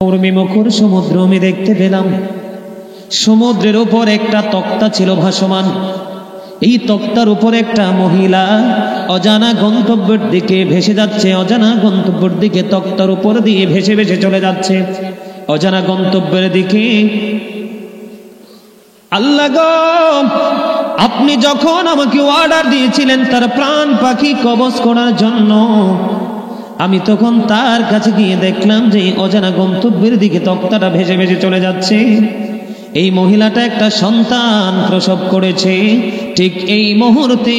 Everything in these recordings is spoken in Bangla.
মুখর সমুদ্র আমি দেখতে পেলাম। সমুদ্রের উপর একটা তক্তা ছিল ভাসমান। এই তক্তার উপর একটা মহিলা অজানা গন্তব্যের দিকে ভেসে যাচ্ছে। অজানা গন্তব্যের দিকে তক্তার উপর দিয়ে ভেসে ভেসে চলে যাচ্ছে অজানা গন্তব্যের দিকে। আল্লাহ গো, আপনি যখন আমাকে অর্ডার দিয়েছিলেন তার প্রাণ পাখি কবজ করার জন্য, আমি তখন তার কাছে গিয়ে দেখলাম যে অজানা গন্তব্যের দিকে তক্তাটা ভেসে ভেসে চলে যাচ্ছে। এই মহিলাটা একটা সন্তান প্রসব করেছে। ঠিক এই মুহূর্তে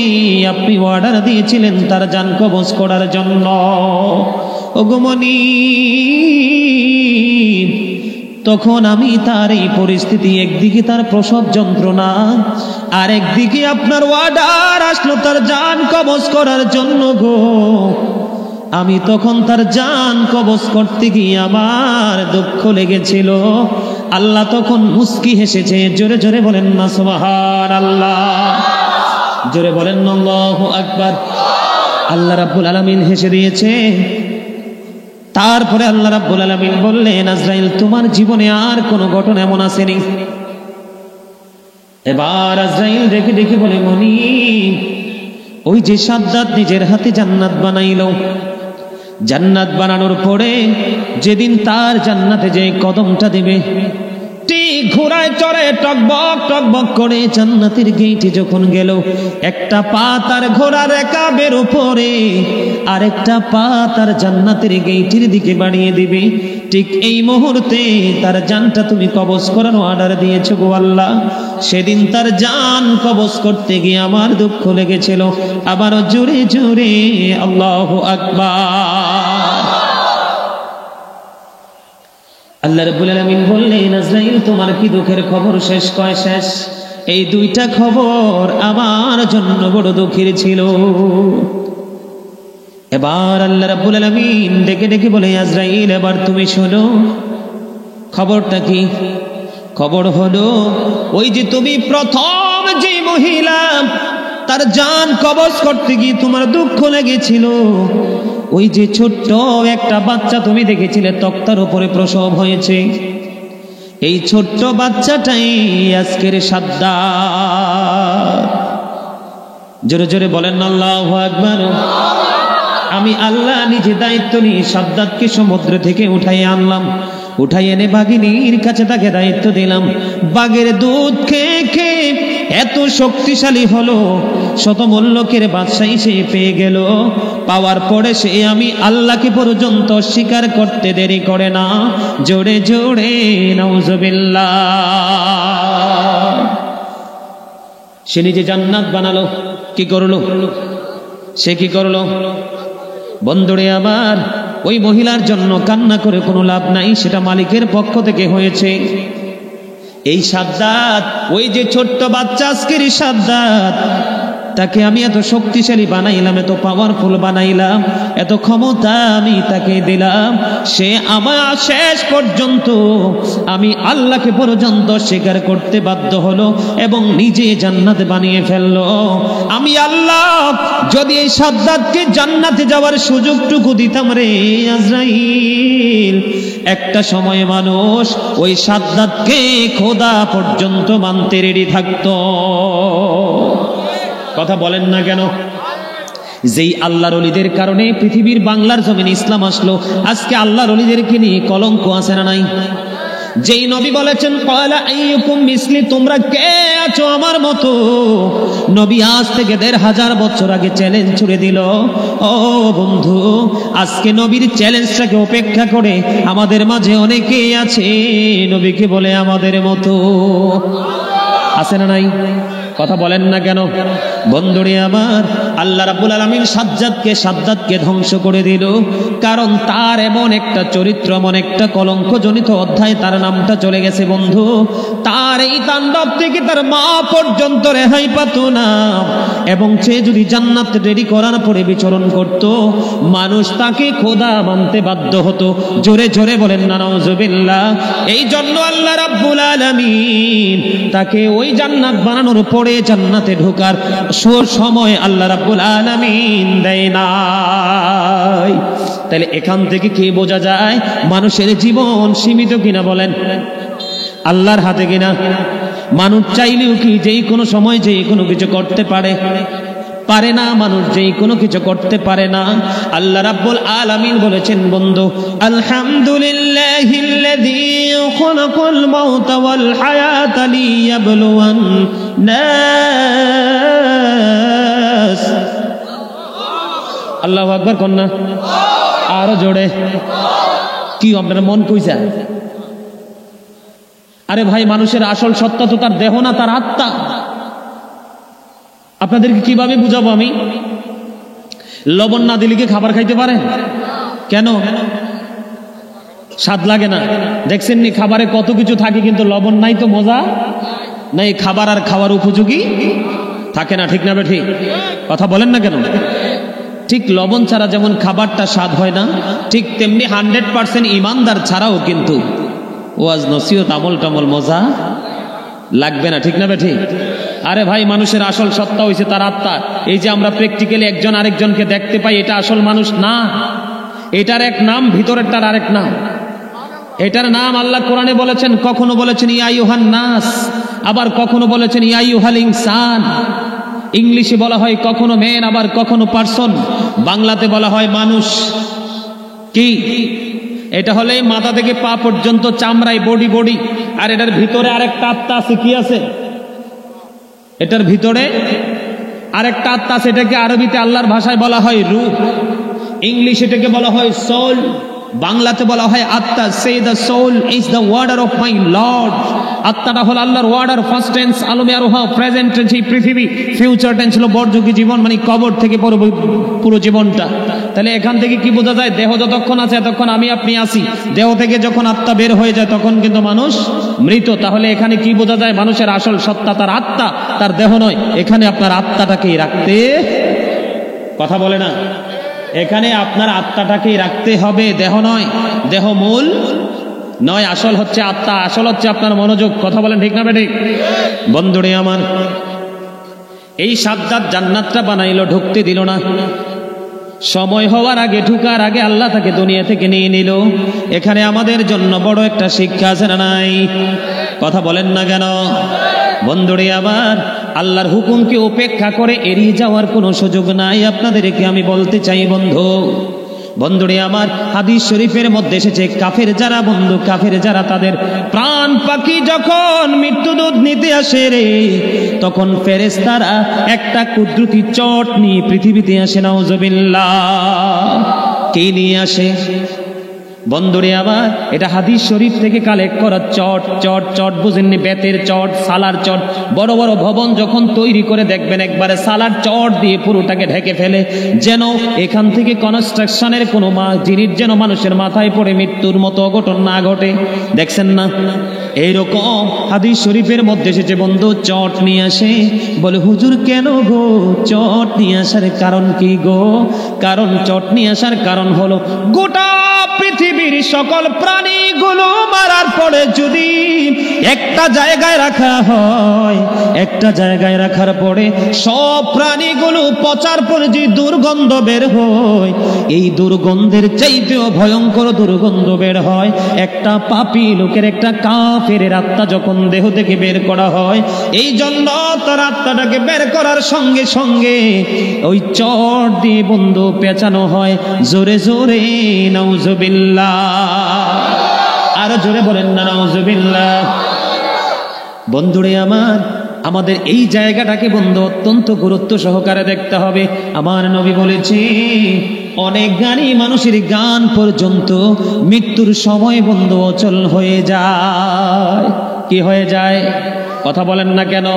আপনি অর্ডার দিয়েছিলেন তার জান কবজ করার জন্য। ওগোমনি, তখন আমি তার এই পরিস্থিতি, একদিকে তার প্রসব যন্ত্রণা, আর একদিকে আপনার অর্ডার আসলো তার জান কবজ করার জন্য গো। আমি তখন তার জান কবজ করতে গিয়ে আমার দুঃখ লেগেছিল। আল্লাহ তখন মুস্কি হেসেছে। জোরে জোরে বলেন না সুবহানাল্লাহ, জোরে বলেন আল্লাহু আকবার। আল্লাহ রাব্বুল আলামিন হেসে দিয়েছে। তারপরে আল্লাহ রাব্বুল আলামিন বললেন, আজরাইল তোমার জীবনে আর কোনো ঘটনা এমন আসেনি? এবার আজরাইল দেখে দেখে বলে, মনি, ওই যে সাদ্দাত নিজের হাতে জান্নাত বানাইল, জান্নাত বানানোর পরে যেদিন তার জান্নাতে যে কদমটা দিবে, ঠিক ঘোড়ায় চড়ে টকবক টকবক করে জান্নাতের গেটে যখন গেল, একটা পা তার ঘোড়ার একাবের উপরে, আর একটা পা তার জান্নাতের গেটের দিকে বাড়িয়ে দিবে। ঠিক এই মুহূর্তে তার জানটা তুমি কবজ করার অর্ডার দিয়েছো গো আল্লাহ। সেদিন তার জান কবজ করতে গিয়ে আমার দুঃখ লেগেছিল। আবারও জোরে জোরে আল্লাহু আকবার। আল্লাহ রাব্বুল আলামিন বললেন, আজরাইল তোমার কি দুঃখের খবর শেষ? কয় শেষ। এই দুইটা খবর আমার জন্য বড় দুঃখের ছিল। এবার আল্লাহ রাব্বুল আলামিন ডেকে ডেকে বলে, আজরাইল এবার তুমি শোনো, খবরটা কি? খবর হলো, ওই যে তুমি প্রথম যে মহিলা তার জান কবজ করতে গিয়ে তোমার দুঃখ লেগেছিল, ওই যে ছোট্ট একটা বাচ্চা তুমি দেখেছিলে তক্তার উপরে প্রসব হয়েছে, এই ছোট্ট বাচ্চাটাই আজকের সাদ্দাত। জোরে জোরে বলেন আল্লাহু আকবার। আমি আল্লাহ নিজে দায়িত্ব নিয়ে সাদ্দাতকে সমুদ্র থেকে উঠাই আনলাম। উঠাই এনে বাঘিনীর কাছে তাকে দায়িত্ব দিলাম। বাঘের দুধ খেয়ে খেয়ে এত শক্তিশালী হলো, শতমূল্যকের বাদশাহী সে পেয়ে গেল। পাওয়ার পরে সে আমি আল্লাহকে পর্যন্ত স্বীকার করতে দেরি করে না। জোরে জোরে নাউজুবিল্লাহ। সে নিজে জান্নাত বানালো। কি করলো সে? কি করলো? বন্ধুরে আমার, ওই মহিলার জন্য কান্না করে কোনো লাভ নাই, সেটা মালিকের পক্ষ থেকে হয়েছে। এই সাদ্দাত, ওই যে ছোট্ট বাচ্চা আজকের সাদ্দাত, তাকে আমি এত শক্তিশালী বানাইলাম, এত পাওয়ারফুল বানাইলাম, এত ক্ষমতা আমি তাকে দিলাম। সে আমার শেষ পর্যন্ত আমি আল্লাহকে পর্যন্ত স্বীকার করতে বাধ্য হলো এবং নিজে জান্নাত বানিয়ে ফেললো। আমি আল্লাহ যদি এই সাদ্দাতকে জান্নাতে যাওয়ার সুযোগটুকু দিতাম রে আজরাইল, একটা সময় মানুষ ওই সাদ্দাতকে খোদা পর্যন্ত মানতে রেডি থাকতো। কথা বলেন না কেন? যেই আল্লাহর ওলিদের কারণে পৃথিবীর বাংলার জমিনে ইসলাম আসলো। আজকে আল্লাহর ওলিদেরকে নিয়ে কলঙ্ক আছে না নাই? যেই নবী বলেছেন, ক্বালা আইয়ুকুম মিসলি, তোমরা কে আছো আমার মতো? নবী আজ থেকে ১৫০০ বছর আগে চ্যালেঞ্জ ছুড়ে দিল। ও বন্ধু, আজকে নবীর চ্যালেঞ্জটাকে উপেক্ষা করে আমাদের মাঝে অনেকেই আছে নবীকে বলে আমাদের মতো। আছে না নাই? কথা বলেন না কেন? বন্ধুরে আমার, আল্লাহ রাব্বুল আলামিন সাদ্দাতকে ধ্বংস করে দিল, কারণ তার এমন একটা চরিত্র, এমন একটা কলঙ্কজনিত অধ্যায় তার নামটা চলে গেছে। বন্ধু, তার এই তাণ্ডব থেকে তার মা পর্যন্ত রেহাই পেত না, এবং সে যদি জান্নাত রেডি করার পরে বিচরণ করত, মানুষ তাকে খোদা মানতে বাধ্য হতো। জোরে জোরে বলেন না নাউজুবিল্লাহ। এই জন্য আল্লাহ রাব্বুল আলামিন তাকে ওই জান্নাত বানানোর পরে জান্নাতে ঢোকার সময় আল্লাহ রাব্বুল আলামিন দেয় নাই। তাহলে এখান থেকে কি বোঝা যায় মানুষের জীবন সীমিত কিনা বলেন? আল্লাহর হাতে কিনা? মানুষ চাইলেও কি যেই কোনো সময় যেই কোনো কিছু করতে পারে? পারে না। মানুষ যেই কোনো কিছু করতে পারে না। আল্লাহ রাব্বুল আলামিন বলেছেন বন্ধু, আলহামদুলিল্লাহিল্লাযী খালাকাল মাউতা ওয়াল হায়াতা লিয়াবলুওয়ান্নাস। আল্লাহু আকবার কন্যা, আরো জোরে। কি আপনার মন কইছে? আরে ভাই, মানুষের আসল সত্তা তো তার দেহ না, তার আত্মা। আপনাদেরকে কিভাবে বুঝাবো আমি? লবণ না দিলে কি খাবার খাইতে পারে? কেন? স্বাদ লাগে না। দেখছেন নি খাবারে কত কিছু থাকে, কিন্তু লবণ নাই তো মজা নাই, খাবার আর খাওয়ার উপযোগী থাকে না। ঠিক না বে ঠিক? কথা বলেন না কেন? ঠিক লবণ ছাড়া যেমন খাবারটা স্বাদ হয় না, ঠিক তেমনি 100% ইমানদার ছাড়াও কিন্তু ওয়াজ নসিহত আমল টামল মজা লাগবে না। ঠিক না বে ঠিক? আরে ভাই, মানুষের আসল সত্তা হইছে তার আত্মা। এই যে আমরা প্র্যাকটিক্যালি একজন আরেকজনকে দেখতে পাই, এটা আসল মানুষ না। এটার এক নাম, ভিতরেরটার আরেক নাম। এটার নাম আল্লাহ কোরআনে বলেছেন, কখনো বলেছেন ইয়া আইয়ুহান নাস, আবার কখনো বলেছেন ইয়া আইয়ুহাল ইনসান। ইংলিশে বলা হয় কখনো ম্যান, আবার কখনো পারসন। বাংলাতে বলা হয় মানুষ। কি এটা হলে মাথা থেকে পা পর্যন্ত চামড়ায় বডি, আর এটার ভিতরে আরেকটা আত্মা আছে। কি আছে এটার ভিতরে? আরেকটা আত্মা আছে। এটাকে আরবিতে আল্লাহর ভাষায় বলা হয় রূহ, ইংলিশ এটাকে বলা হয় সোল, বাংলাতে বলা হয় আত্মা। Say the soul is the order of my lord. আত্মাটা হলো আল্লাহর ওয়ার্ডার। ফার্স্ট টেন্স আলমে আরোহা, প্রেজেন্ট টেন্স এই পৃথিবী, ফিউচার টেন্স হলো বরযোগী জীবন, মানে কবর থেকে পুরো জীবনটা। তাহলে এখান থেকে কি বোঝা যায়? দেহ যতক্ষণ আছে এতক্ষণ আমি আপনি আছি। দেহ থেকে যখন আত্মা বের হয়ে যায় তখন কিন্তু মানুষ মৃত। তাহলে এখানে কি বোঝা যায়? মানুষের আসল সত্তা তার আত্মা, তার দেহ নয়। এখানে আপনার আত্মাটাকেই রাখতে, কথা বলে না, এখানে আপনার আত্মাটাকেই রাখতে হবে, দেহ নয়। দেহ মূল নয়, আসল হচ্ছে আত্মা, আসল হচ্ছে আপনার মনোযোগ। কথা বলেন ঠিক না বেঠিক? বন্ধুরে আমার, এই সাদ্দাত জান্নাতটা বানাইলো, ঢুকতে দিল না। সময় হওয়ার আগে, ঢুকার আগে আল্লাহ তাকে দুনিয়া থেকে নিয়ে নিল। এখানে আমাদের জন্য বড় একটা শিক্ষা আছে না নাই? কথা বলেন না কেন? বন্ধুরে আবার, আল্লাহর হুকুমকে উপেক্ষা করে এড়িয়ে যাওয়ার কোনো সুযোগ নাই। আপনাদেরকে আমি বলতে চাই বন্ধুরে আমার, হাদিস শরীফের মধ্যে এসেছে, কাফের যারা বন্ধু, কাফের যারা, তাদের প্রাণ পাখি যখন মৃত্যুদূত নিতে আসে রে, তখন ফেরেশতারা একটা কুদরতি চট নিয়ে পৃথিবীতে আসে। নাউজুবিল্লাহ। কে নিয়ে আসে? বন্ধুরে আবার, এটা হাদিস শরীফ থেকে কালেক্ট করা চট বুঝেননি? বেতের চট, সালার চট। বড় বড় ভবন যখন তৈরি করে দেখবেন, একবারে সালার চট দিয়ে পুরোটাকে ঢেকে ফেলে, যেন এখান থেকে কনস্ট্রাকশনের কোনো জিনিস যেন মানুষের মাথায় পড়ে মৃত্যুর মতো অঘটন না ঘটে। দেখছেন না? এইরকম হাদিস শরীফের মধ্যে এসেছে বন্ধু, চট নিয়ে আসে। বলে হুজুর কেন গো চট নিয়ে আসার কারণ কি গো? কারণ চট নিয়ে আসার কারণ হলো, গোটা পৃথিবীর সকল প্রাণীগুলো মারার পরে যদি একটা জায়গায় রাখা হয়, একটা জায়গায় রাখার পরে সব প্রাণীগুলো পচার পরে যে দুর্গন্ধ বের হয়, এই দুর্গন্ধের চাইতেও ভয়ঙ্কর দুর্গন্ধ বের হয় একটা পাপী লোকের, একটা কাফের আত্মা যখন দেহ থেকে বের করা হয়। এই জন্য তার আত্মাটাকে বের করার সঙ্গে সঙ্গে ওই চট দিয়ে বন্ধু পেঁচানো হয় জোরে জোরে। নাউজুবিল্লাহ। আরো জোরে বলেন না নাউজুবিল্লাহ। বন্ধুরে আমার, আমাদের এই জায়গাটাকে বন্ধু অত্যন্ত গুরুত্ব সহকারে দেখতে হবে। আমার নবী বলেছে, অনেক জ্ঞানী মানুষের গান পর্যন্ত মৃত্যুর সময় বন্ধু অচল হয়ে যায়। কি হয়ে যায়? কথা বলেন না কেন?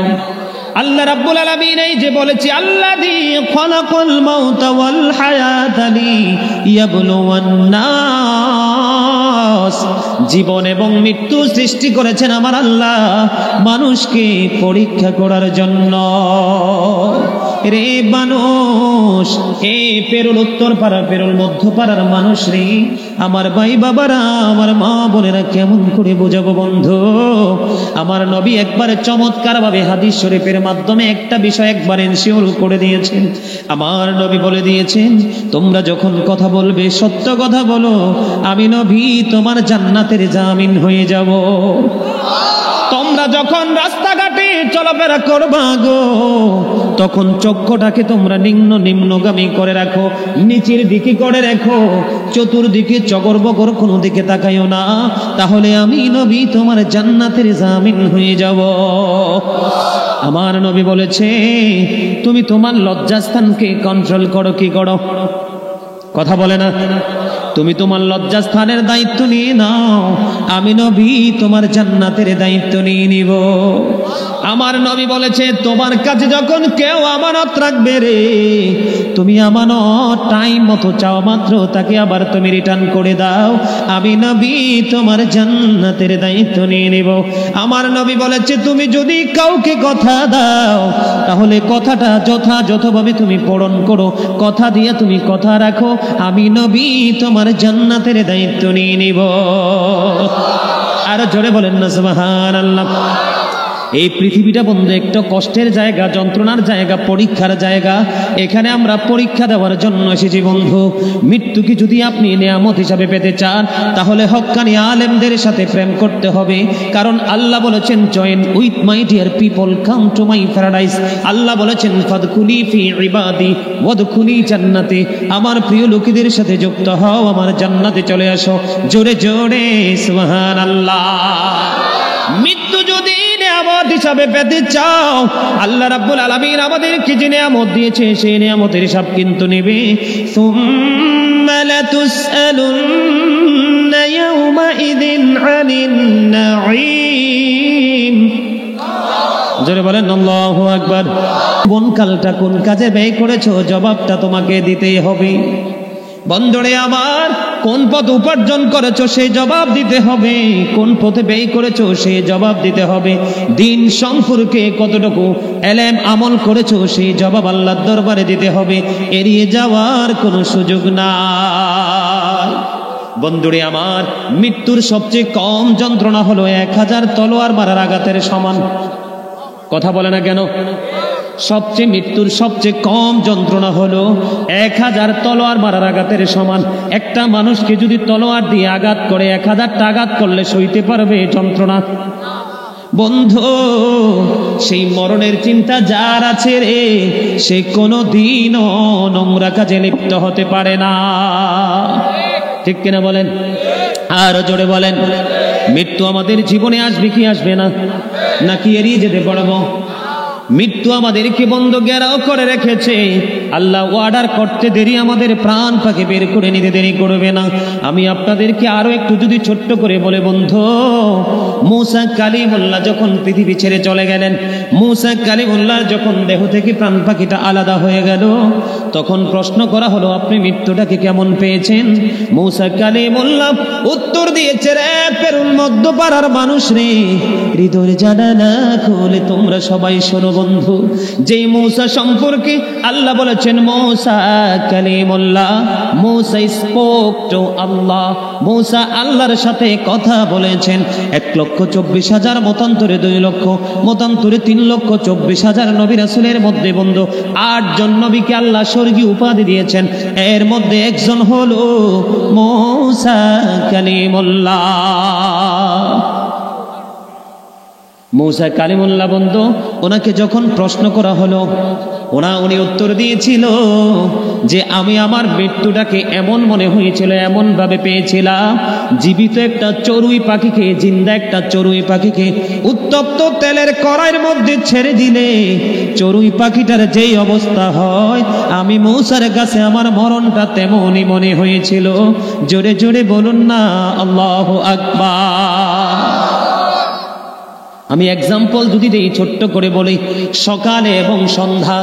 আল্লাহ রাব্বুল আলামিন এই যে বলেছে, আল্লাযী খালাকাল মাউতা ওয়াল হায়াতা লিয়াবলুওয়ান্নাস, কস জীবন এবং মৃত্যু সৃষ্টি করেছেন আমার আল্লাহ মানুষকে পরীক্ষা করার জন্য। রে মানুষ, এ পেরুল উত্তর পাড়া পেরুল মধ্য পাড়ার মানুষ রে, আমার ভাই বাবারা, আমার মা বোনেরা, কেমন করে বোঝাবো বন্ধু? আমার নবী একবারে চমৎকার ভাবে হাদিস শরীফের মাধ্যমে একটা বিষয় একবার এনশিওর করে দিয়েছেন। আমার নবী বলে দিয়েছেন, তোমরা যখন কথা বলবে সত্য কথা বলো, আমি নবী তোমার জান্নাতের জামিন হয়ে যাব। তোমরা যখন রাস্তাঘাটে চলাফেরা করবা গো, তখন চক্ষুটাকে তোমরা নিম্নগামী করে রাখো, নিচের দিকে করে রাখো, চতুর্দিকে চগর বগর কোনো দিকে তাকাইও না, তাহলে আমি নবী তোমার জান্নাতের জামিন হয়ে যাব। আমার নবী বলেছে, তুমি তোমার লজ্জাস্থানকে কন্ট্রোল করো। কি করো? কথা বলে না। তুমি তোমার লজ্জাস্থানের দায়িত্ব নিয়ে নাও, আমি নবী তোমার জান্নাতের দায়িত্ব নিয়ে নিব। আমার নবী বলেছে, তোমার কাছে যখন কেউ আমানত রাখবে রে, তুমি আমানত টাইম মতো চাও মাত্র তাকে আবার তুমি রিটার্ন করে দাও, আমি নবী তোমার জান্নাতের দায়িত্ব নিয়ে নিব। আমার নবী বলেছে, তুমি যদি কাউকে কথা দাও, তাহলে কথাটা যথাযথভাবে তুমি পূরণ করো, কথা দিয়ে তুমি কথা রাখো, আমি নবী তোমার জান্নাতের দায়িত্ব নিয়ে নিব। আর জোরে বলেন না সুবহানাল্লাহ। এই পৃথিবীটা বন্ধু একটা কষ্টের জায়গা, যন্ত্রণার জায়গা, পরীক্ষার জায়গা। এখানে আমরা পরীক্ষা দেওয়ার জন্য এসেছি বন্ধু। মৃত্যুকে যদি আপনি নিয়ামত হিসাবে পেতে চান, তাহলে হক্কানি আলেমদের সাথে প্রেম করতে হবে, কারণ আল্লাহ বলেছেন, join with my dear people, come to my paradise. আল্লাহ বলেছেন, ফাদখুলি ফি ইবাদি ওয়াদখুলি জান্নাতি, আমার প্রিয় লোকেদের সাথে যুক্ত হও, আমার জান্নাতে চলে আসো। জোরে জোরে সুবহানাল্লাহ। মৃত্যু যদি নিয়ামত হিসাবে পেতে চাও, আল্লাহ রাব্বুল আলামিন আমাদেরকে যে নিয়ামত দিয়েছে সেই নিয়ামতের হিসাব কিন্তু নেবে। সুম্মা লাতুসআলুন্না ইয়াওমাইযিন আনিন নাঈম। জোরে বলেন আল্লাহু আকবার। কোন কালটা কোন কাজে ব্যয় করেছো, জবাবটা তোমাকে দিতেই হবে। বন্ধুরে আমার, কোন পথ উপার্জন করেছো সেই জবাব দিতে হবে, কোন পথে ব্যয় করেছো সেই জবাব দিতে হবে। দিন সম্পর্কে কতটুকু এলেম আমল করেছো সেই জবাব আল্লাহর দরবারে দিতে হবে, এড়িয়ে যাওয়ার কোনো সুযোগ নাই। বন্ধুরে আমার, মৃত্যুর সবচেয়ে কম যন্ত্রণা হলো 1000 তলোয়ার মারার আঘাতের সমান। কথা বলে না কেন? মৃত্যুর সবচেয়ে কম যন্ত্রণা হলো 1000 তলোয়ার মারার আঘাতের সমান। একটা মানুষকে যদি তলোয়ার দিয়ে আঘাত করে 1000টা আঘাত করলে সইতে পারবে যন্ত্রণা? বন্ধু, সেই মরণের চিন্তা যার আছে রে, সে কোনোদিনও নোংরা কাজে লিপ্ত হতে পারে না। ঠিক কিনা বলেন? আর জোরে বলেন। মৃত্যু আমাদের জীবনে আসবে কি আসবে না, নাকি এড়িয়ে যেতে পারবো? মৃত্যু আমাদেরকে বন্ধ ঘেরাও করে রেখেছে। আল্লাহ অর্ডার করতে দেরি, আমাদের প্রাণ পাখি বের করে নিতে দেরি করবে না। আমি আপনাদেরকে আরো একটু যদি ছোট্ট করে বলে বন্ধু, মুসা কালিমুল্লাহ যখন পৃথিবী ছেড়ে চলে গেলেন, মুসা কালিমুল্লাহ যখন দেহ থেকে প্রাণ পাখিটা আলাদা হয়ে গেল, তখন প্রশ্ন করা হলো, আপনি মৃত্যুটাকে কেমন পেয়েছেন? মুসা কালিমুল্লাহ উত্তর দিয়েছে, রে পেরুল মধ্য পাড়ার মানুষ রে, হৃদয়ের জানালা খুলে তোমরা সবাই শোনো বন্ধু। যে মুসা সম্পর্কে আল্লাহ বলেছেন মুসা কালিমুল্লাহ, মুসা স্পোক টু আল্লাহ, মুসা আল্লাহর সাথে কথা বলেছেন। 1,24,000 মতান্তরে 2 লক্ষ, মতান্তরে 3,24,000 নবী রাসূলের মধ্যে বন্ধু 8 জন নবীকে আল্লাহ স্বর্গীয় উপাধি দিয়েছেন। এর মধ্যে একজন হলো মুসা কালিমুল্লাহ। মুসা কালিমুল্লাহ বন্ধু, ওনাকে যখন প্রশ্ন করা হলো, উনি উত্তর দিয়েছিল যে আমি আমার মৃত্যুটাকে এমন মনে হয়েছিল, এমন ভাবে পেয়েছিলাম, জীবিত একটা চড়ুই পাখিকে, জিন্দা একটা চড়ুই পাখিকে উত্তপ্ত তেলের কড়াইয়ের মধ্যে ছেড়ে দিলে চড়ুই পাখিটার যেই অবস্থা হয়, আমি মুসার কাছে আমার মরণটা তেমনই মনে হয়েছিল। জোরে জোরে বলুন না আল্লাহু আকবার। আমি এক্সাম্পল যদি দেই, ছোট্ট করে বলি, সকালে এবং সন্ধ্যা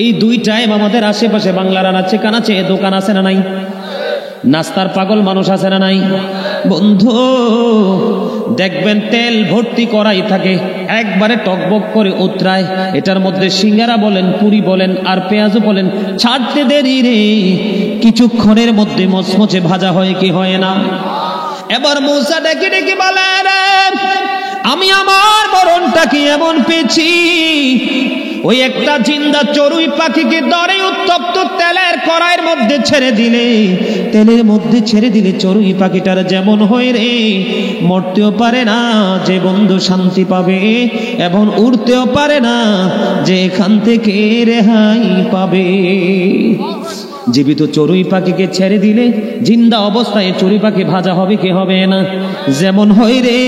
এই 2 টাইম আমাদের আশেপাশে বাংলার আনাচে কানাচে দোকান আছে না নাই? নাস্তার পাগল মানুষ আছে না নাই? বন্ধু দেখবেন তেল ভর্তি করাই থাকে, একবারে টকবক করে উতরায়, এটার মধ্যে সিঙ্গারা বলেন, পুরি বলেন আর পেঁয়াজও বলেন, ছাড়তে দেরি রে, কিছুক্ষণের মধ্যে মচমচে ভাজা হয় কি হয় না? এবার মূসা ডেকে ডেকে বলেন, আমি আমার মরণটাকে এমন পেয়েছি, ওই একটা জিন্দা চড়ুই পাখিকে ধরে উত্তপ্ত তেলের কড়াইয়ের মধ্যে ছেড়ে দিলে, তেলের মধ্যে ছেড়ে দিলে চড়ুই পাখিটার যেমন হয় রে, মরতেও পারে না যে বন্ধু শান্তি পাবে, এবং উড়তেও পারে না যে এখান থেকে রেহাই পাবে। জীবিত চড়ুই পাখিকে ছেড়ে দিলে জিন্দা অবস্থায় চড়ুই পাখি ভাজা হবে কি হবে না? যেমন হয় রে,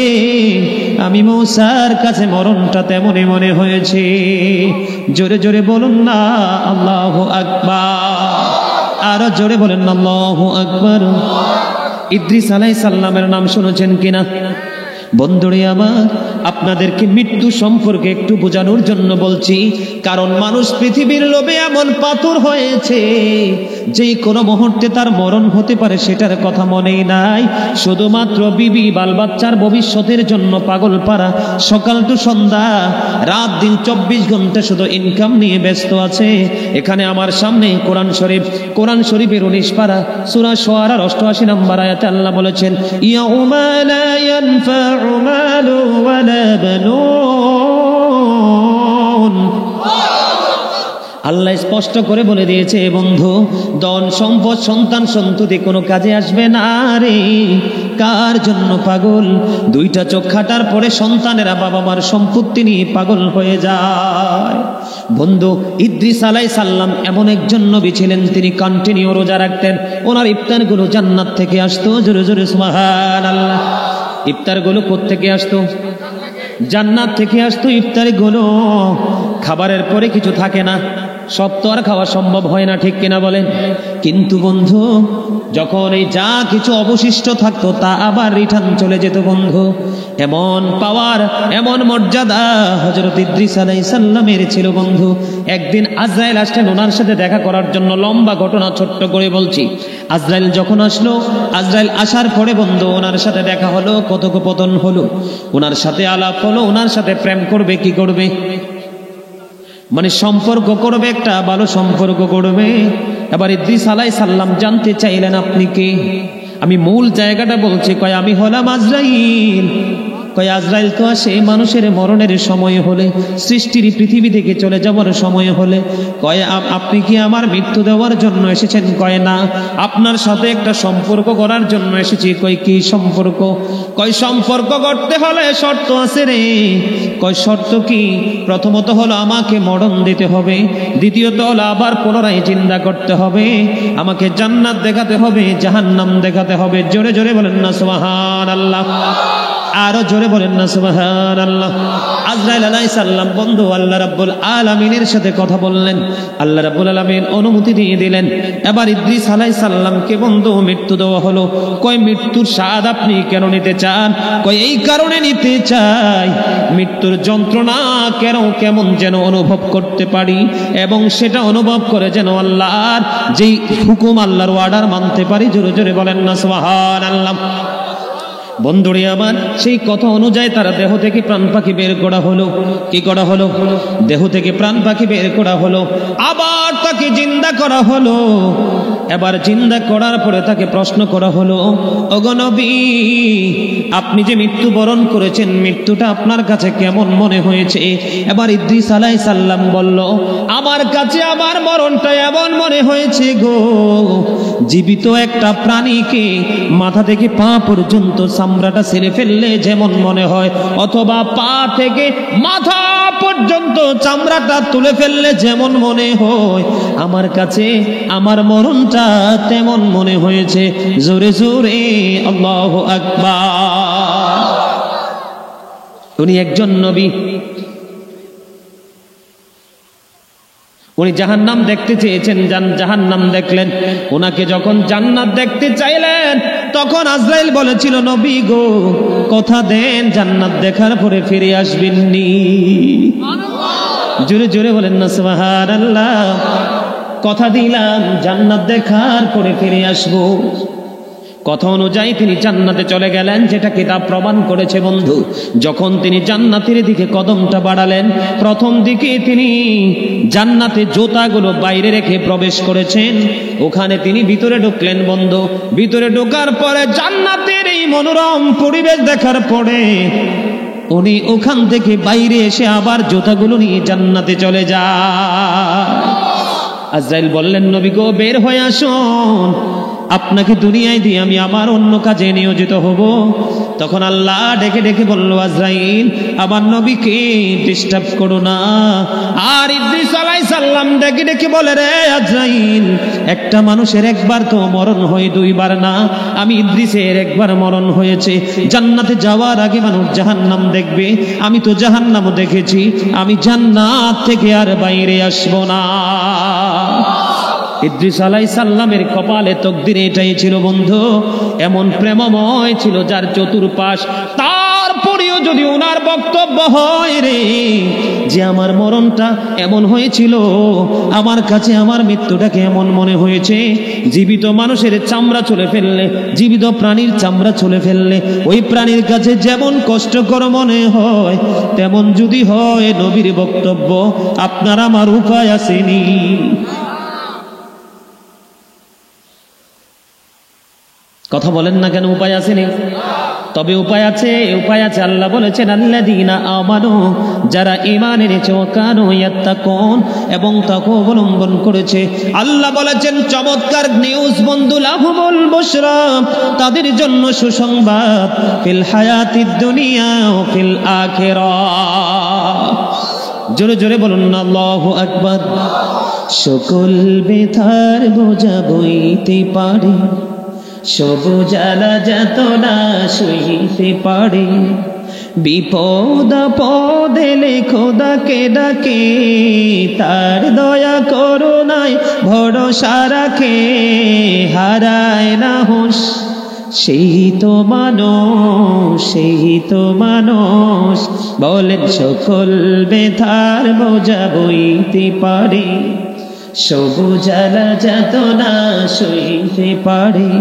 আমি মূসার কাছে মরণটা তেমনই মনে হয়েছে। জোরে জোরে বলুন না আল্লাহু আকবার, আরো জোরে বলেন না আল্লাহু আকবার। ইদ্রিস আলাইহিস সালামের নাম শুনেছেন কিনা? বন্ধুরে আমার, আপনাদেরকে মৃত্যু সম্পর্কে একটু বোঝানোর জন্য বলছি, কারণ মানুষ পৃথিবীর লোভে এমন পাথর হয়েছে যে কোনো মুহূর্তে তার মরণ হতে পারে, সেটার কথা মনেই নাই। শুধুমাত্র বিবি বাল বাচ্চার ভবিষ্যতের জন্য পাগল পারা, সকাল টু সন্ধ্যা, রাত দিন 24 ঘন্টা শুধু ইনকাম নিয়ে ব্যস্ত আছে। এখানে আমার সামনে কোরআন শরীফ, কোরআন শরীফের 19 পারা সূরা শুআরার 88 নম্বর আয়াতে আল্লাহ বলেছেন, ইয়াউমা লা ইয়ানফাউ মালু ওয়ালা বানুন। আল্লাহ স্পষ্ট করে বলে দিয়েছে, বন্ধু, ধন সম্পদ সন্তান সন্ততি কোনো কাজে আসবে না রে। কার জন্য পাগল? দুইটা চোখ খাটার পরে সন্তানেরা বাবা মার সম্পত্তি নিয়ে পাগল হয়ে যায়। বন্ধু, ইদ্রিস আলাইহিস সালাম এমন একজন নবী ছিলেন, তিনি কন্টিনিউ রোজা রাখতেন। ওনার ইফতারগুলো জান্নাত থেকে আসতো। জোরে জোরে সুবহানাল্লাহ। ইফতারগুলো কোত্থেকে আসতো? জান্নাত থেকে আসতো ইফতারগুলো। খাবারের পরে কিছু থাকে না, সব তো আর খাওয়া সম্ভব হয় না, ঠিক কিনা বলেন? কিন্তু বন্ধু, যখন এই যা কিছু অবশিষ্ট থাকতো তা আবার রিটার্ন চলে যেত বন্ধু। এমন পাওয়ার, এমন মর্যাদা হযরত ইদ্রিস আলাইহিস সালামের ছিল বন্ধু। একদিন আজরাইল আসলেন ওনার সাথে দেখা করার জন্য। লম্বা ঘটনা ছোট্ট করে বলছি। আজরাইল যখন আসলো, আজরাইল আসার পরে বন্ধু ওনার সাথে দেখা হলো, কথোপকথন হলো, ওনার সাথে আলাপ হলো, ওনার সাথে প্রেম করবে, কি করবে, মানে সম্পর্ক করবে, একটা ভালো সম্পর্ক করবে। এবার ইদ্রিস আলাইহিস সালাম জানতে চাইলেন, আপনি কে? আমি মূল জায়গাটা বলছি। কয়, আমি হলাম আজরাইল। কয়, আজরাইল তো আসে মানুষের মরণের সময় হলে, সৃষ্টির পৃথিবী থেকে চলে যাওয়ার সময় হলে। কয়, আপনি কি আমার মৃত্যু দেওয়ার জন্য এসেছেন? কয়, না, আপনার সাথে একটা সম্পর্ক করার জন্য এসেছি। কয়, কি সম্পর্ক? কয়, সম্পর্ক করতে হলে শর্ত আছে রে। কয়, শর্ত কি? প্রথমত হলো আমাকে মরণ দিতে হবে, দ্বিতীয়ত হলো আবার পুনরায় জিন্দা করতে হবে, আমাকে জান্নাত দেখাতে হবে, জাহান্নাম দেখাতে হবে। জোরে জোরে বলেন না সুবহানাল্লাহ, আরো জোরে বলেন না সুবহানাল্লাহ। আজরাইল আলাইহিস সালাম বন্ধু আল্লাহ রাব্বুল আলামিনের সাথে কথা বললেন। আল্লাহ রাব্বুল আলামিন অনুমতি দিয়ে দিলেন। এবার ইদ্রিস আলাইহিস সালামকে বন্ধু মৃত্যু দেওয়া হলো। কয়, মৃত্যুর স্বাদ আপনি কেন নিতে চান? কয়, এই কারণে নিতে চাই, মৃত্যুর যন্ত্রণা কেমন যেন অনুভব করতে পারি, এবং সেটা অনুভব করে যেন আল্লাহর যেই হুকুম, আল্লাহর অর্ডার মানতে পারি। জোরে জোরে বলেন না সুবহানাল্লাহ। বন্ধুরে আমার, সেই কথা অনুযায়ী তারা দেহ থেকে প্রাণ পাখি বের করা হলো। কি করা হলো? দেহ থেকে প্রাণ পাখি বের করা হলো। আবার তাকে জিন্দা করা হলো। এবার জিন্দা করার পরে তাকে প্রশ্ন করা হলো, ওগো নবী, আপনি যে মৃত্যুবরণ করেছেন, মৃত্যুটা আপনার কাছে কেমন মনে হয়েছে? এবার ইদ্রিস আলাইহিস সালাম বলল, আমার কাছে আমার মরণটা এমন মনে হয়েছে গো, জীবিত একটা প্রাণীকে মাথা থেকে পা পর্যন্ত চামড়াটা ছেড়ে ফেললে যেমন মনে হয়, অথবা পা থেকে মাথা পর্যন্ত চামড়াটা তুলে ফেললে যেমন মনে হয়, আমার কাছে আমার মরণটা তেমন মনে হয়েছে। জোরে জোরে আল্লাহু আকবার। উনি একজন নবী, উনি জাহান্নাম দেখতে চেয়েছেন, জাহান্নাম দেখলেন। ওনাকে যখন জান্নাত দেখতে চাইলেন, তখন আজরাইল বলেছিল, নবী গো, কথা দেন জান্নাত দেখার পরে ফিরে আসবেননি। জোরে জোরে বলেন না সুবহানাল্লাহ। কথা দিলাম জান্নাত দেখার পরে ফিরে আসবো। কথা অনুযায়ী তিনি জান্নাতে চলে গেলেন, যেটা কিতাব প্রমাণ করেছে বন্ধু। যখন তিনি জান্নাতের দিকে কদমটা বাড়ালেন, প্রথম দিকে তিনি জান্নাতে জুতাগুলো বাইরে রেখে প্রবেশ করেছেন। ওখানে তিনি ভিতরে ঢুকলেন বন্ধু। ভিতরে ঢোকার পরে জান্নাতের এই মনোরম পরিবেশ দেখার পরে উনি ওখান থেকে বাইরে এসে আবার জুতাগুলো নিয়ে জান্নাতে চলে যায়। আজরাইল বললেন, নবী গো, বের হয়ে আসুন, আপনাকে দুনিয়ায় দিয়ে আমি আমার অন্য কাজে নিয়োজিত হব। তখন আল্লাহ ডেকে ডেকে বলল, আজরাইল, আমার নবীকে ডিস্টার্ব করো না। আর ইদ্রিস আলাইহিস সালাম ডেকে ডেকে বলে, রে আজরাইল, একটা মানুষের একবার তো মরণ হয়, দুইবার না। আমি ইদ্রিসের একবার মরণ হয়েছে। জান্নাতে যাওয়ার আগে মানুষ জাহান্নাম দেখবে, আমি তো জাহান্নাম দেখেছি, আমি জান্নাত থেকে আর বাইরে আসবো না। ইদ্রিস আলাইহিস সালামের কপালে তকদিরে এটাই ছিল বন্ধু। এমন প্রেমময় ছিল যার চতুর্পাশ। তারপরেও যদি ওনার বক্তব্য হয় রে যে আমার মরণটা এমন হয়েছিল, আমার কাছে আমার মৃত্যুটাকে এমন মনে হয়েছে, জীবিত মানুষের চামড়া চলে ফেললে, জীবিত প্রাণীর চামড়া চলে ফেললে ওই প্রাণীর কাছে যেমন কষ্টকর মনে হয়, তেমন যদি হয় নবীর বক্তব্য, আপনার আমার উপায় আসেনি। কথা বলেন না কেন? উপায় আসেনি? তবে উপায় আছে, উপায় আছে। আল্লাহ বলেছেন, আল্লাযীনা আমানু, যারা ঈমান এনেছে, ওয়া কানু ইয়াত্তাকুন, এবং তাকওয়া অবলম্বন করেছে। আল্লাহ বলেছেন, চমৎকার নিউজ বন্ধু, লাহুমুল বুশরা, তাদের জন্য সুসংবাদ, ফিল হায়াতিদ দুনিয়া ওয়া ফিল আখিরাহ। জোরে জোরে বলুন না, আল্লাহু আকবার। সকল ব্যথার বোঝা বইতে পারে, সব জ্বালা যাতনা সইতে পারে, বিপদ আপদ এলে খোদাকে ডাকে, তার দয়া করুণায় ভরসা রাখে, হারায় না হুঁশ সেই তো মানুষ, সেই তো মানুষ। বলেন, সকল ব্যথার বোঝা বইতে পারে, সব জ্বালা যাতনা সইতে পারে,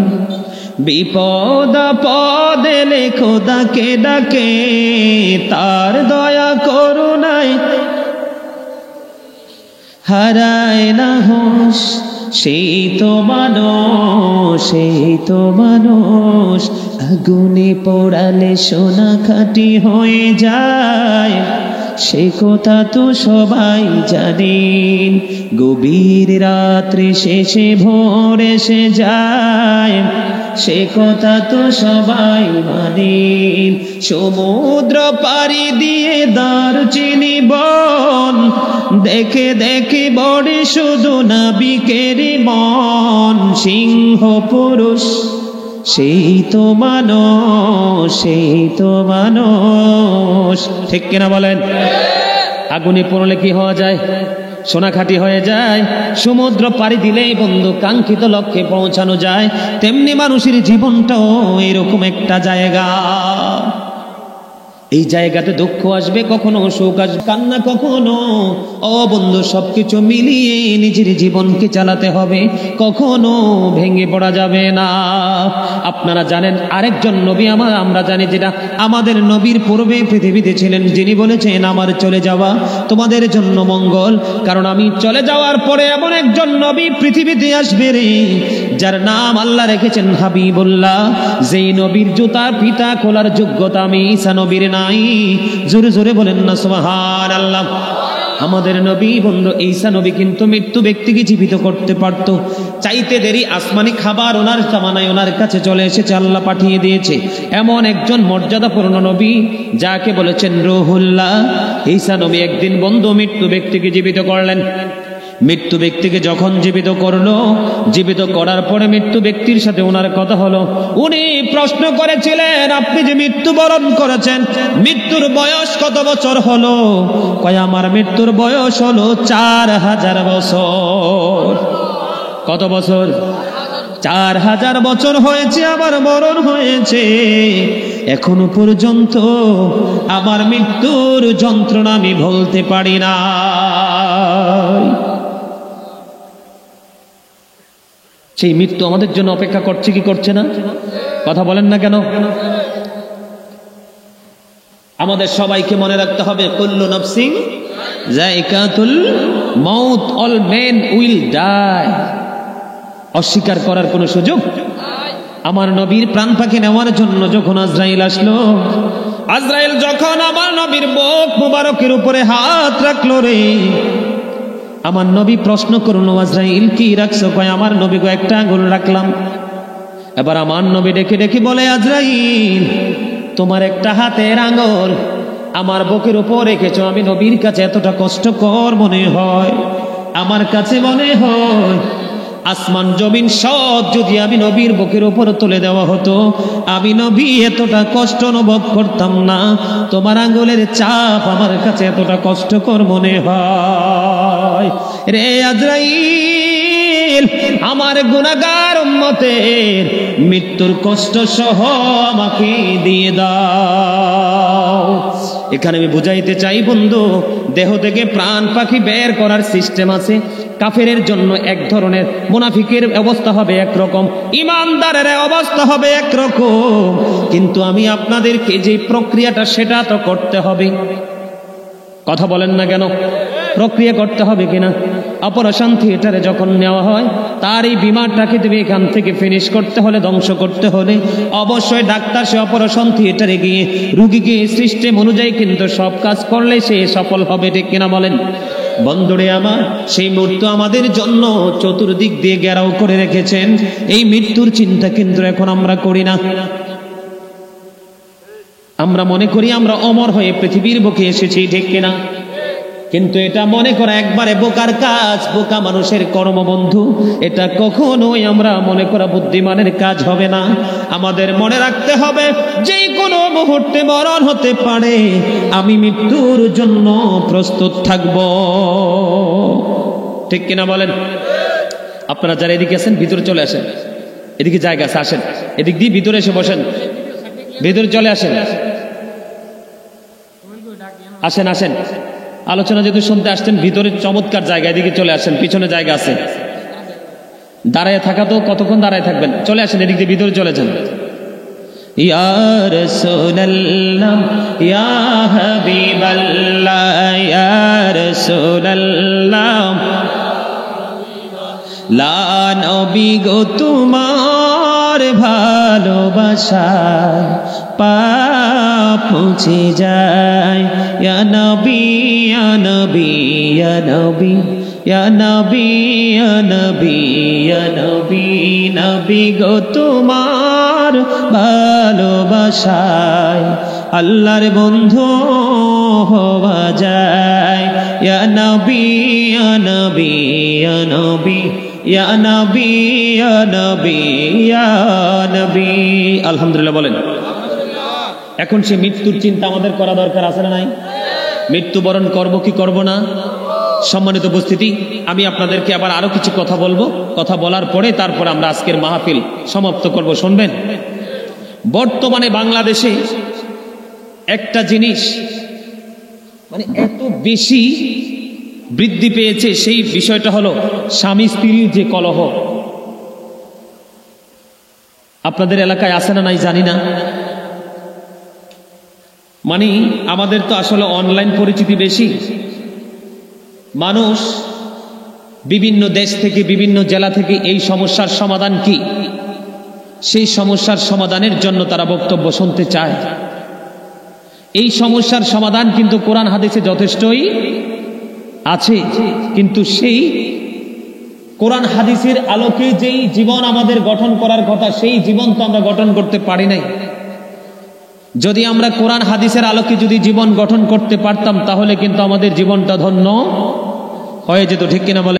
বিপদ আপদ এলে খোদাকে ডাকে, তার দয়া করুণায় হারায় না হুঁশ সেই তো মানুষ, সেই তো মানুষ। আগুনে পোড়ালে সোনা খাঁটি হয়ে যায়, সে কথা তো সবাই জানেন, গভীর রাত্রি শেষে ভোর এসে যায়, সে কথা তো সবাই মানেন। সমুদ্র পাড়ি দিয়ে দারুচিনি বন, দেখে দেখে বড়ে শুধু নাবিকের মন, সিংহ পুরুষ সেই তো মানুষ, সেই তো মানুষ। ঠিক কিনা বলেন? আগুনে পড়লে কি হওয়া যায়? সোনাখাঁটি হয়ে যায়। সমুদ্র পাড়ি দিলেই বন্ধু কাঙ্ক্ষিত লক্ষ্যে পৌঁছানো যায়। তেমনি মানুষের জীবনটাও এরকম একটা জায়গা। এই জায়গাতে দুঃখ আসবে, কখনো সুখ আসবে, কান্না কখনো। ও বন্ধু, সবকিছু মিলিয়ে নিজের জীবনকে চালাতে হবে, কখনো ভেঙে পড়া যাবে না। আপনারা জানেন আরেকজন নবী আমরা জানি, যেটা আমাদের নবীর পূর্বে পৃথিবীতে ছিলেন, যিনি বলেছেন, আমার চলে যাওয়া তোমাদের জন্য মঙ্গল, কারণ আমি চলে যাওয়ার পরে এমন একজন নবী পৃথিবীতে আসবে রে, যার নাম আল্লাহ রেখেছেন হাবিবুল্লাহ। যেই নবীর জুতার ফিতা খোলার যোগ্যতা আমি ঈসা নবীর নাই। জোরে জোরে বলেন না সুবহানাল্লাহ। আমাদের নবী বন্ধু ঈসা নবী কিন্তু মৃত্যু ব্যক্তিকে জীবিত করতে পারত। চাইতে দেরি আসমানি খাবার ওনার জামানায় ওনার কাছে চলে এসেছে, আল্লাহ পাঠিয়ে দিয়েছে। এমন একজন মর্যাদাপূর্ণ নবী যাকে বলেছেন রুহুল্লাহ। ঈসা নবী একদিন বন্ধু মৃত্যু ব্যক্তিকে জীবিত করলেন। মৃত্যু ব্যক্তিকে যখন জীবিত করলো, জীবিত করার পরে মৃত্যু ব্যক্তির সাথে ওনার কথা হলো। উনি প্রশ্ন করেছিলেন, আপনি যে মৃত্যুবরণ করেছেন, মৃত্যুর বয়স কত বছর হলো? কয়, আমার মৃত্যুর বয়স হলো 4000 বছর। কত বছর? 4000 বছর হয়েছে আমার মরণ হয়েছে। এখনো পর্যন্ত আমার মৃত্যুর যন্ত্রণা আমি ভুলতে পারি না। সেই মৃত্যু আমাদের জন্য অপেক্ষা করছে কি করছে না? কথা বলেন না কেন? আমাদের সবাইকে মনে রাখতে হবে, কুল্লু নাফসিন যায়কাতুল মাউত, অল মেন উইল ডাই। অস্বীকার করার কোনো সুযোগ? আমার নবীর প্রাণ পাখি নেওয়ার জন্য যখন আজরাইল আসলো, আজরাইল যখন আমার নবীর বুক মুবারকের উপরে হাত রাখলো রে, আমার নবী প্রশ্ন করলো, আজরাইল কি রাখছো? কয় আমার নবী গো একটা আঙ্গুল রাখলাম। এবার আমার নবী ডেকে ডেকে বলে, আজরাইল তোমার একটা হাতের আঙ্গুল আমার বুকের উপর রেখেছো, আমি নবীর কাছে এতটা কষ্টকর মনে হয়, আমার কাছে মনে হয় আসমান জমিন সব যদি আমি নবীর বুকের উপর তুলে দেওয়া হতো, আমি নবী এতটা কষ্ট অনুভব করতাম না। তোমার আঙ্গুলের চাপ আমার কাছে এতটা কষ্টকর মনে হয় রে আজরাইল, আমার গুনাহগার উম্মতের মৃত্যুর কষ্ট সহ আমাকে দিয়ে দাও। এখানে আমি বুঝাইতে চাই বন্ধু, দেহ থেকে প্রাণ পাখি বের করার সিস্টেম আছে। কাফেরের জন্য এক ধরনের, মুনাফিকের অবস্থা হবে একরকম, ইমানদারের অবস্থা হবে একরকম, কিন্তু আমি আপনাদেরকে যে প্রক্রিয়াটা সেটা তো করতে হবে। কথা বলেন না কেন? প্রক্রিয়া করতে হবে কিনা? অপারেশন থিয়েটারে যখন নেওয়া হয়, তার এই বিমানটাকে তুমি এখান থেকে ফিনিশ করতে হলে, ধ্বংস করতে হলে অবশ্যই ডাক্তার সে অপারেশন থিয়েটারে গিয়ে রুগীকে সিস্টেম অনুযায়ী কিন্তু সব কাজ করলে সে সফল হবে, ঠিক কিনা বলেন? বন্ধুরে আমার, সেই মৃত্যু আমাদের জন্য চতুর্দিক দিয়ে ঘেরাও করে রেখেছেন। এই মৃত্যুর চিন্তা কিন্তু এখন আমরা করি না। আমরা মনে করি আমরা অমর হয়ে পৃথিবীর বুকে এসেছি, ঠিক কিনা? কিন্তু এটা মনে করা একবারে বোকার কাজ, বোকা মানুষের কর্ম বন্ধু। এটা কখনোই আমরা মনে করা বুদ্ধিমানের কাজ হবে না। আমাদের মনে রাখতে হবে যে কোনো মুহূর্তে মরণ হতে পারে, আমি মৃত্যুর জন্য প্রস্তুত থাকব, ঠিক কিনা বলেন? আপনারা যারা এদিকে আছেন ভিতরে চলে আসেন, এদিকে জায়গা আছে, আসেন এদিক দিয়ে ভিতরে এসে বসেন, ভিতরে চলে আসেন, আসেন আসেন। আলোচনা যদি শুনতে আসছেন ভিতরে চমৎকার জায়গা, এদিকে চলে আসেন, পিছনে জায়গা আছে। দাঁড়ায় থাকা তো কতক্ষণ দাঁড়ায় থাকবেন? চলে আসেন এদিক দিয়ে ভিতরে চলে যান। ইয়া রাসূলুল্লাহ ইয়া হাবিবাল্লাহ ইয়া রাসূলুল্লাহ, লা নবী গো তোমার ভালোবাসায় পা পৌঁছে যায়, ইয়া নবী ইয়া নবী ইয়া নবী ইয়া নবী ইয়া নবী ইয়া নবী, নবী গো তোমার ভালোবাসায় আল্লাহর বন্ধু হওয়া যায়, ইয়া নবী ইয়া নবী ইয়া নবী ইয়া নবী ইয়া নবী ইয়া নবী। আলহামদুলিল্লাহ বলেন। এখন সে মৃত্যুর চিন্তা আমাদের করা দরকার আছে না নাই? মৃত্যুবরণ করব কি করব না? সম্মানিত উপস্থিতি, আমি আপনাদেরকে আবার আরো কিছু কথা বলবো। কথা বলার পরে তারপর আমরা আজকের মাহফিল সমাপ্ত করব। শুনবেন? বর্তমানে বাংলাদেশে একটা জিনিস মানে এত বেশি বৃদ্ধি পেয়েছে, সেই বিষয়টা হলো স্বামী স্ত্রীর যে কলহ। আপনাদের এলাকায় আছে না নাই জানি না। মানে আমাদের তো আসলে অনলাইন পরিচিতি বেশি। মানুষ বিভিন্ন দেশ থেকে, বিভিন্ন জেলা থেকে এই সমস্যার সমাধান কি, সেই সমস্যার সমাধানের জন্য তারা বক্তব্য শুনতে চায়। এই সমস্যার সমাধান কিন্তু কোরআন হাদিসে যথেষ্টই আছে, কিন্তু সেই কোরআন হাদিসের আলোকে যেই জীবন আমাদের গঠন করার কথা, সেই জীবন তো আমরা গঠন করতে পারি নাই। যদি আমরা কোরআন হাদিসের আলোকে যদি জীবন গঠন করতে পারতাম, তাহলে কিন্তু আমাদের জীবনটা ধন্য হয়ে যেত, ঠিক কিনা বলে?